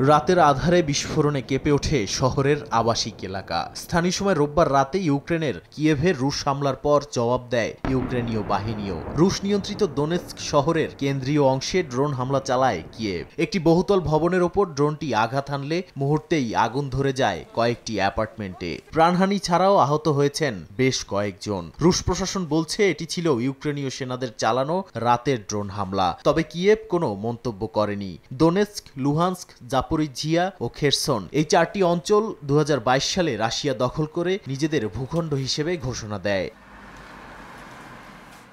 রাতের আধারে বিস্ফোরণে কেঁপে ওঠে শহরের আবাসিক এলাকা। স্থানীয় সময় রোববার রাতে ইউক্রেনের কিয়েভে রুশ হামলার পর জবাব দেয় ইউক্রেনীয় বাহিনীও। রুশ নিয়ন্ত্রিত দোনেৎস্ক শহরের কেন্দ্রীয় অংশে ড্রোন হামলা চালায় কিয়েভ। একটি বহুতল ভবনের ওপর ড্রোনটি আঘাত হানলে মুহূর্তেই আগুন ধরে যায় কয়েকটি অ্যাপার্টমেন্টে। প্রাণহানি ছাড়াও আহত হয়েছেন বেশ কয়েকজন। রুশ প্রশাসন বলছে এটি ছিল ইউক্রেনীয় সেনাদের চালানো রাতের ড্রোন হামলা। তবে কিয়েভ কোনো মন্তব্য করেনি। দোনেৎস্ক, লুহান্স্ক, জাপোরিঝিয়া ও খেরসন এই চারটি অঞ্চল 2022 সালে রাশিয়া দখল করে নিজেদের ভূখণ্ড হিসেবে ঘোষণা দেয়।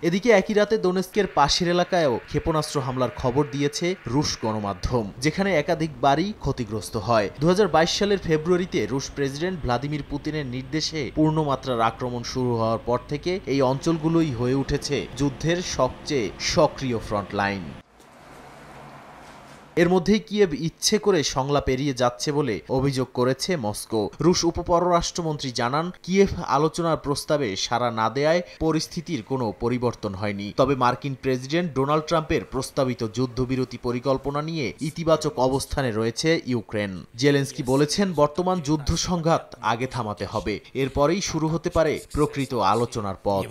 এদিকে একই রাতে দোনেৎস্কের পাশের এলাকায়ও ক্ষেপণাস্ত্র হামলার খবর দিয়েছে রুশ গণমাধ্যম, যেখানে একাধিক বাড়ি ক্ষতিগ্রস্ত হয়। 2022 সালের ফেব্রুয়ারিতে রুশ প্রেসিডেন্ট ভ্লাদিমির পুতিনের নির্দেশে পূর্ণমাত্রার আক্রমণ শুরু হওয়ার পর থেকে এই অঞ্চলগুলোই হয়ে উঠেছে যুদ্ধের সবচেয়ে সক্রিয় ফ্রন্টলাইন। এর মধ্যেই কিয়েভ ইচ্ছে করে সংলাপ এড়িয়ে যাচ্ছে বলে অভিযোগ করেছে মস্কো। রুশ উপপররাষ্ট্রমন্ত্রী জানান, কিয়েভ আলোচনার প্রস্তাবে সাড়া না দেয়ায় পরিস্থিতির কোনো পরিবর্তন হয়নি। তবে মার্কিন প্রেসিডেন্ট ডোনাল্ড ট্রাম্পের প্রস্তাবিত যুদ্ধবিরতি পরিকল্পনা নিয়ে ইতিবাচক অবস্থানে রয়েছে ইউক্রেন। জেলেনস্কি বলেছেন, বর্তমান যুদ্ধ সংঘাত আগে থামাতে হবে, এরপরেই শুরু হতে পারে প্রকৃত আলোচনার পথ।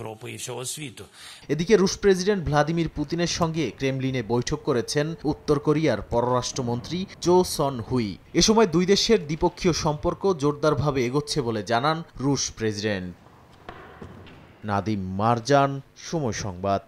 এদিকে রুশ প্রেসিডেন্ট ভ্লাদিমির পুতিনের সঙ্গে ক্রেমলিনে বৈঠক করেছেন উত্তর কোরিয়ার পররাষ্ট্রমন্ত্রী চো সন হুই। এ সময় দুই দেশের দ্বিপক্ষীয় সম্পর্ক জোরদারভাবে এগোচ্ছে বলে জানান রুশ প্রেসিডেন্ট। নাদিম মারজান, সময় সংবাদ।